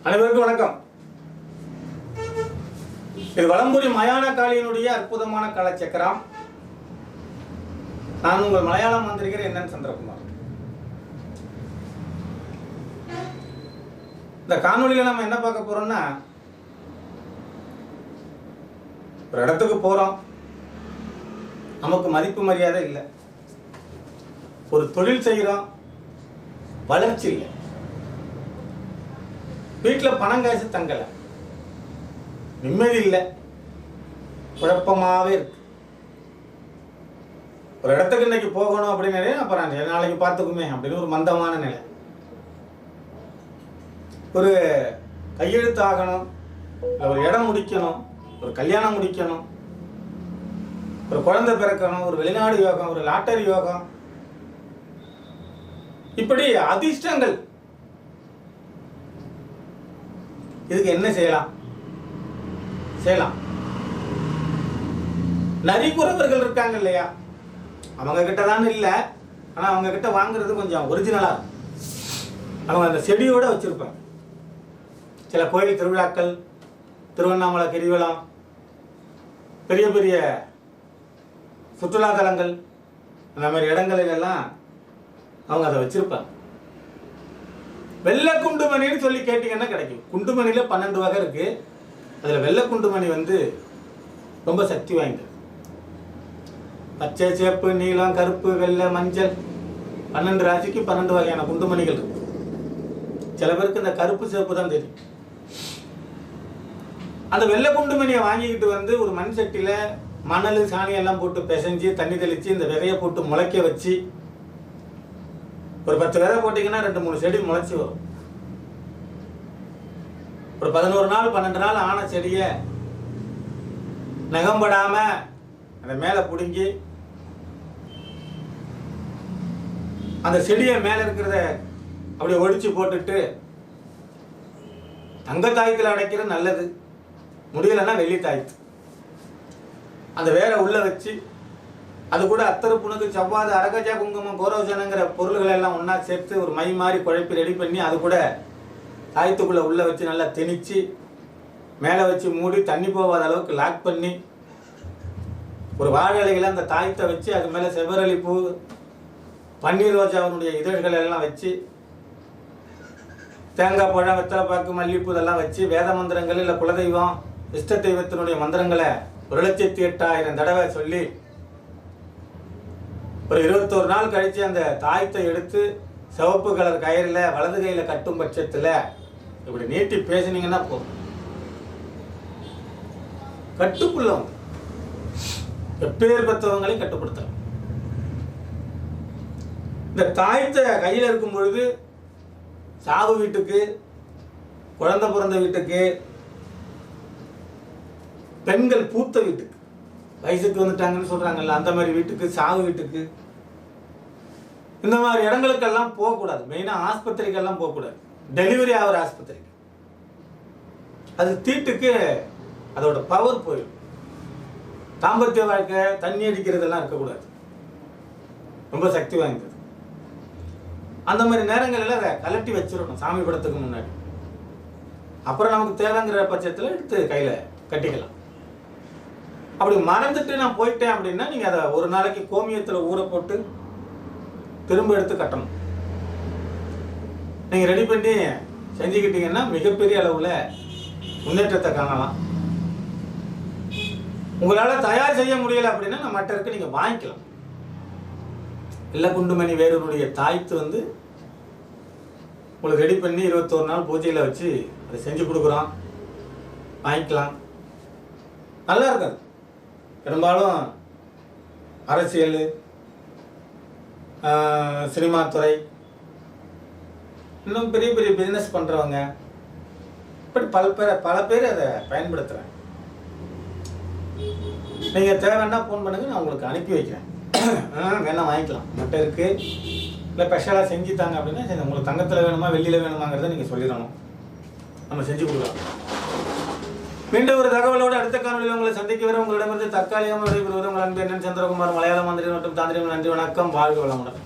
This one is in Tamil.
அனைவருக்கும் வணக்கம். இது வலம்புரி மயான காளியினுடைய அற்புதமான காலச்சக்கரம். நான் உங்கள் மலையாள மாந்திரிகர் என் சந்திரகுமார். இந்த காணொலியில நம்ம என்ன பார்க்க போறோம்னா, ஒரு இடத்துக்கு போறோம், நமக்கு மதிப்பு மரியாதை இல்லை. ஒரு தொழில் செய்கிறோம், வளர்ச்சி இல்லை. வீட்டில் பணம் காசு தங்கலை, நிம்மதி இல்லை, குழப்பமாகவே இருக்கு. ஒரு இடத்துக்கு இன்னைக்கு போகணும் அப்படின்னு அப்புறம் நாளைக்கு பார்த்துக்குமே அப்படின்னு ஒரு மந்தமான நிலை. ஒரு கையெழுத்து ஆகணும், இல்லை ஒரு இடம் முடிக்கணும், ஒரு கல்யாணம் முடிக்கணும், ஒரு குழந்தை பிறக்கணும், ஒரு வெளிநாடு யோகம், ஒரு லாட்டரி யோகம், இப்படி அதிர்ஷ்டங்கள். இதுக்கு என்ன செய்யலாம்? நரிக்குறவர்கள் இருக்காங்க இல்லையா, அவங்க கிட்ட தான் இல்லை, ஆனால் அவங்க கிட்ட வாங்குறது கொஞ்சம் ஒரிஜினலா. அவங்க அந்த செடியோட வச்சிருப்பாங்க. சில கோயில் திருவிழாக்கள், திருவண்ணாமலை கிரிவலம், பெரிய பெரிய சுற்றுலா தலங்கள், அந்த மாதிரி இடங்களிலெல்லாம் அவங்க அதை வச்சிருப்பாங்க. வெள்ளை குண்டுமணின்னு சொல்லி கேட்டீங்கன்னா கிடைக்கும். குண்டுமணியில 12 வகை இருக்கு. அதுல வெள்ளை குண்டுமணி ரொம்ப சக்தி வாய்ந்தது. பச்சை, சேப்பு, நீலம், கருப்பு, வெள்ளை, மஞ்சள், 12 ராசிக்கு 12 வகையான குண்டுமணிகள் இருக்கு. சில பேருக்கு இந்த கருப்பு சேப்பு தான் தெரியும். அந்த வெள்ளை குண்டுமணியை வாங்கிக்கிட்டு ஒரு மண் சட்டியில மணல், சாணி எல்லாம் போட்டு பிசைஞ்சு தண்ணி தெளிச்சு இந்த விதையை போட்டு முளைக்க வச்சு, ஒரு 10 விதை போட்டீங்கன்னா 2-3 செடி முளைச்சி வரும். ஒரு 11 நாள் 12 நாள் ஆன செடியை நகம்படாம அந்த மேலே பிடுங்கி அந்த செடியை மேலே இருக்கிறத அப்படியே ஒடிச்சு போட்டுட்டு, தங்க தாயத்தில் அடைக்கிறது நல்லது, முடியலைன்னா வெள்ளி தாயத்து, அந்த வேரை உள்ள வச்சு அது கூட அத்தரு, புணுக்கு, செவ்வாது, அரகஜா, குங்குமம், கோரோஜனங்கிற பொருள்களை எல்லாம் ஒன்றா சேர்த்து ஒரு மை மாதிரி குழப்பி ரெடி பண்ணி அது கூட தாயத்துக்குள்ளே உள்ளே வச்சு நல்லா திணிச்சு மேலே வச்சு மூடி தண்ணி போகாத அளவுக்கு லாக் பண்ணி, ஒரு வாழை இலைகளை அந்த தாயத்தை வச்சு அது மேலே செவ்வரளி பூ, பன்னீர் ரோஜாவினுடைய இதழ்கள் எல்லாம் வச்சு, தேங்காய் பழம், வெத்தலைப்பாக்கு, மல்லிப்பூ இதெல்லாம் வச்சு வேத மந்திரங்கள் இல்லை குலதெய்வம் இஷ்ட தெய்வத்தினுடைய மந்திரங்களை 1,08,000 தடவை சொல்லி ஒரு 21 நாள் கழிச்சு அந்த தாயத்தை எடுத்து சிவப்பு கலர் கயிறில் வலது கையில் கட்டும் பட்சத்தில் இப்படி நீட்டி பேசினீங்கன்னா போதும், கட்டுக்குள்ள எப்பேர் பெற்றவங்களையும் கட்டுப்படுத்தலாம். இந்த தாயத்தை கையில் இருக்கும் பொழுது சாவு வீட்டுக்கு, குழந்தை பிறந்த வீட்டுக்கு, பெண்கள் பூத்த வீட்டுக்கு, வயசுக்கு வந்துட்டாங்கன்னு சொல்றாங்கல்ல அந்த மாதிரி வீட்டுக்கு, சாவு வீட்டுக்கு, இந்த மாதிரி இடங்களுக்கெல்லாம் போகக்கூடாது. மெயினாக ஆஸ்பத்திரிக்கெல்லாம் போகக்கூடாது. டெலிவரி ஆகிற ஆஸ்பத்திரிக்கு அது தீட்டுக்கு அதோட பவர் போயிடும். தாம்பத்திய வாழ்க்கை, தண்ணி அடிக்கிறதெல்லாம் இருக்கக்கூடாது, ரொம்ப சக்தி வாய்ந்தது. அந்த மாதிரி நேரங்களில் அதை கலட்டி வச்சிடணும் சாமி படத்துக்கு முன்னாடி. அப்புறம் நமக்கு தேவைங்கிற பட்சத்தில் எடுத்து கையில் கட்டிக்கலாம். அப்படி மறந்துட்டு நான் போயிட்டேன் அப்படின்னா நீங்கள் அதை ஒரு நாளைக்கு கோமியத்தில் ஊற போட்டு திரும்ப எடுத்து கட்டணும். நீங்கள் ரெடி பண்ணி செஞ்சுக்கிட்டீங்கன்னா மிகப்பெரிய அளவில் முன்னேற்றத்தை காணலாம். உங்களால் தயார் செய்ய முடியலை அப்படின்னா நம்ம மற்றருக்கு நீங்கள் வாங்கிக்கலாம். இல்லை குண்டுமணி வேறுனுடைய தாய்த்து உங்களுக்கு ரெடி பண்ணி 21 நாள் பூஜையில் வச்சு அதை செஞ்சு கொடுக்குறோம், வாங்கிக்கலாம். நல்லா இருக்காது. பெரும்பாலும் அரசியல், சினிமா துறை, இன்னும் பெரிய பெரிய பிஸ்னஸ் பண்ணுறவங்க, இப்படி பல பேர் அதை பயன்படுத்துகிறாங்க. நீங்கள் தேவைன்னா ஃபோன் பண்ணுங்கள், நான் உங்களுக்கு அனுப்பி வைக்கிறேன். வேணா வாங்கிக்கலாம். மட்டை இருக்குது, இல்லை ஸ்பெஷலாக செஞ்சுத்தாங்க அப்படின்னா சரி, உங்களுக்கு தங்கத்தில் வேணுமா வெள்ளியில் வேணுமாங்கிறத நீங்கள் சொல்லிடணும், நம்ம செஞ்சு கொடுக்கலாம். மீண்டும் ஒரு தகவலோடு அடுத்த காணொலியில் உங்களை சந்திக்க வர உங்களிடமிருந்து தற்காலிகமாக விடைபெறுவது உங்கள் அன்பு என் சந்திரகுமார், மலையாள மாந்திரி மற்றும் தாந்திரிகம். நன்றி, வணக்கம், வாழ்க வளமுடன்.